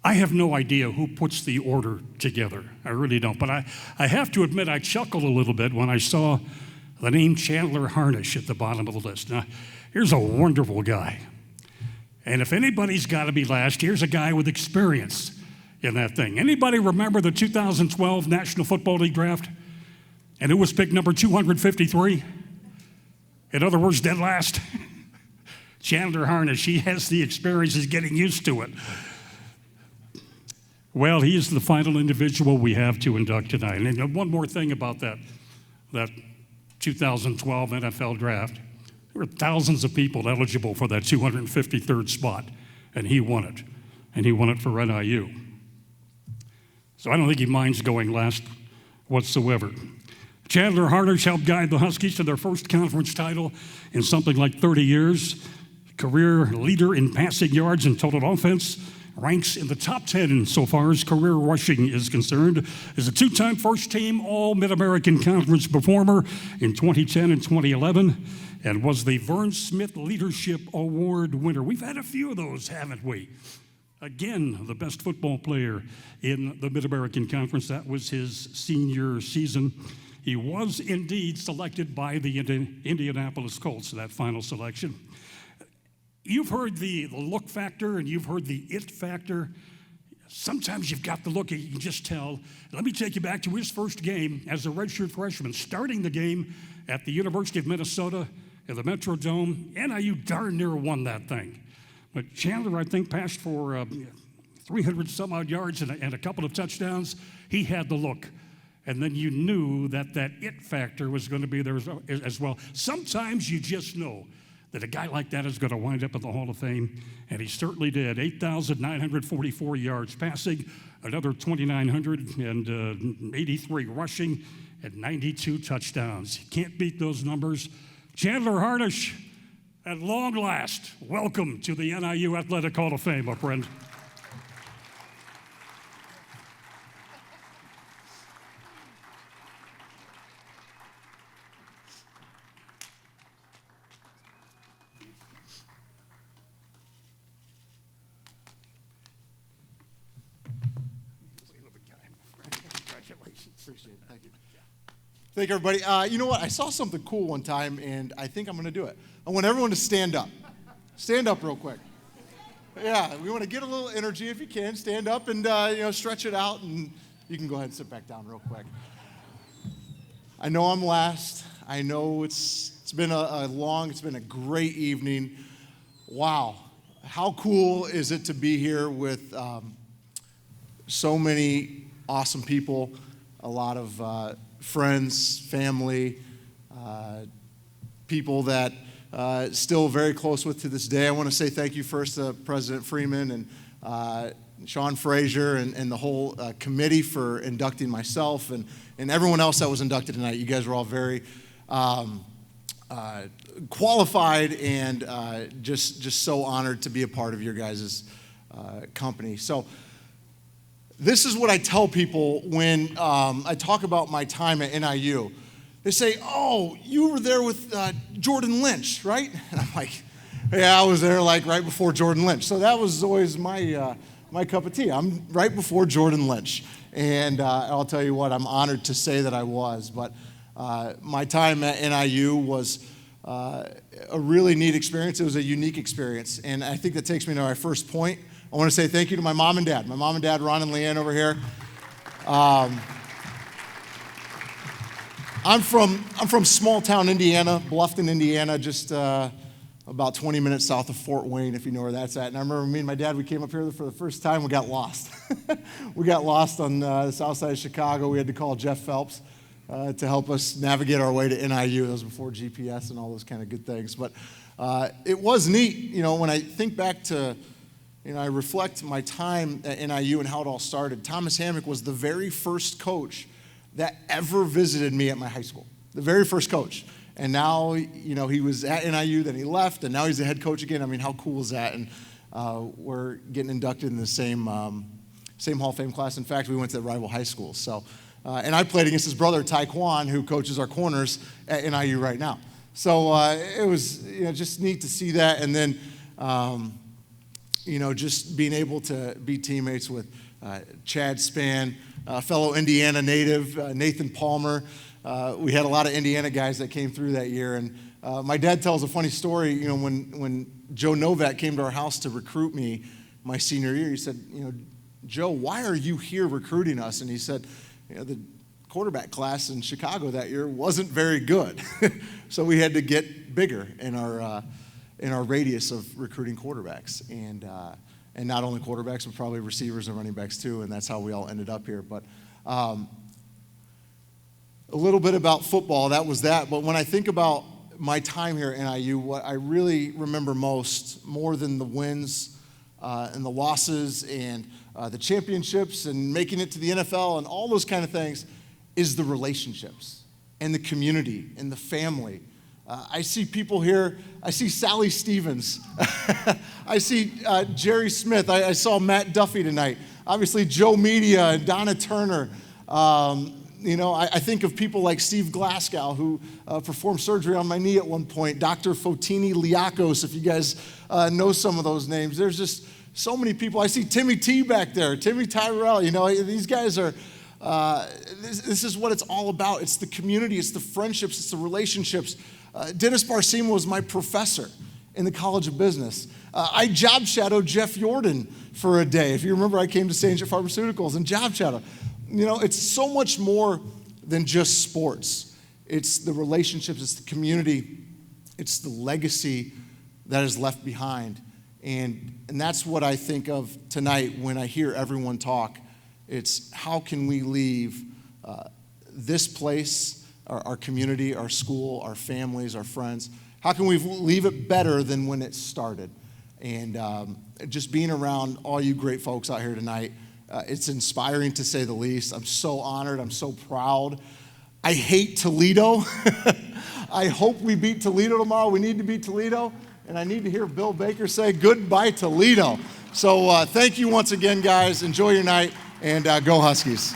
I have no idea who puts the order together. I really don't. But I have to admit, I chuckled a little bit when I saw the name Chandler Harnish at the bottom of the list. Now, here's a wonderful guy. And if anybody's got to be last, here's a guy with experience in that thing. Anybody remember the 2012 National Football League draft? And who was picked number 253? In other words, dead last. Chandler Harnish, he has the experience, he's getting used to it. Well, he is the final individual we have to induct tonight. And one more thing about that 2012 NFL draft. There were thousands of people eligible for that 253rd spot, and he won it. And he won it for NIU. So I don't think he minds going last whatsoever. Chandler Harnish helped guide the Huskies to their first conference title in something like 30 years. Career leader in passing yards and total offense. Ranks in the top 10 insofar as career rushing is concerned. Is a two-time first-team All-Mid-American Conference performer in 2010 and 2011, and was the Vern Smith Leadership Award winner. We've had a few of those, haven't we? Again, the best football player in the Mid-American Conference. That was his senior season. He was indeed selected by the Indianapolis Colts, that final selection. You've heard the look factor and you've heard the it factor. Sometimes you've got the look, you can just tell. Let me take you back to his first game as a redshirt freshman, starting the game at the University of Minnesota in the Metrodome. NIU darn near won that thing. But Chandler, I think, passed for 300 some odd yards and a couple of touchdowns. He had the look. And then you knew that it factor was going to be there as well. Sometimes you just know that a guy like that is going to wind up in the Hall of Fame, and he certainly did. 8,944 yards passing, another 2,983 rushing, and 92 touchdowns. You can't beat those numbers. Chandler Harnish, at long last, welcome to the NIU Athletic Hall of Fame, my friend. Appreciate it. Thank you. Thank you, everybody. You know what? I saw something cool one time, and I think I'm going to do it. I want everyone to stand up. Stand up real quick. Yeah, we want to get a little energy if you can. Stand up and stretch it out, and you can go ahead and sit back down real quick. I know I'm last. I know it's been it's been a great evening. Wow, how cool is it to be here with so many awesome people. A lot of friends, family, people that still very close with to this day. I want to say thank you first to President Freeman and Sean Frazier and the whole committee for inducting myself and everyone else that was inducted tonight. You guys were all very qualified and just so honored to be a part of your guys' company. So this is what I tell people when I talk about my time at NIU. They say, oh, you were there with Jordan Lynch, right? And I'm like, yeah, I was there like right before Jordan Lynch. So that was always my cup of tea. I'm right before Jordan Lynch. And I'll tell you what, I'm honored to say that I was. But my time at NIU was a really neat experience. It was a unique experience. And I think that takes me to my first point. I want to say thank you to my mom and dad. My mom and dad, Ron and Leanne over here. I'm from small town Indiana, Bluffton, Indiana, just about 20 minutes south of Fort Wayne, if you know where that's at. And I remember me and my dad, we came up here for the first time, we got lost. We got lost on the south side of Chicago. We had to call Jeff Phelps to help us navigate our way to NIU. That was before GPS and all those kind of good things. But it was neat, when I think back to, I reflect my time at NIU and how it all started. Thomas Hammock was the very first coach that ever visited me at my high school. The very first coach. And now, he was at NIU, then he left, and now he's the head coach again. I mean, how cool is that? And we're getting inducted in the same Hall of Fame class. In fact, we went to rival high schools. So, and I played against his brother, Taekwon, who coaches our corners at NIU right now. So it was just neat to see that. And then just being able to be teammates with Chad Spann, fellow Indiana native, Nathan Palmer. We had a lot of Indiana guys that came through that year. And my dad tells a funny story. When Joe Novak came to our house to recruit me my senior year, he said, Joe, why are you here recruiting us? And he said, the quarterback class in Chicago that year wasn't very good. So we had to get bigger in our radius of recruiting quarterbacks. And not only quarterbacks, but probably receivers and running backs too. And that's how we all ended up here. But a little bit about football, that was that. But when I think about my time here at NIU, what I really remember more than the wins and the losses and the championships and making it to the NFL and all those kind of things, is the relationships and the community and the family. I see people here. I see Sally Stevens. I see Jerry Smith. I saw Matt Duffy tonight. Obviously, Joe Media and Donna Turner. I think of people like Steve Glasgow, who performed surgery on my knee at one point. Dr. Fotini Liakos, if you guys know some of those names. There's just so many people. I see Timmy T back there. Timmy Tyrell. These guys are. This is what it's all about. It's the community. It's the friendships. It's the relationships. Dennis Barcima was my professor in the College of Business. I job shadowed Jeff Jordan for a day. If you remember, I came to St. Joe Pharmaceuticals and job shadowed. It's so much more than just sports. It's the relationships. It's the community. It's the legacy that is left behind. And that's what I think of tonight when I hear everyone talk. It's how can we leave this place, our community, our school, our families, our friends, how can we leave it better than when it started? And just being around all you great folks out here tonight, it's inspiring to say the least. I'm so honored. I'm so proud. I hate Toledo. I hope we beat Toledo tomorrow. We need to beat Toledo. And I need to hear Bill Baker say goodbye Toledo. So thank you once again, guys. Enjoy your night. And go Huskies.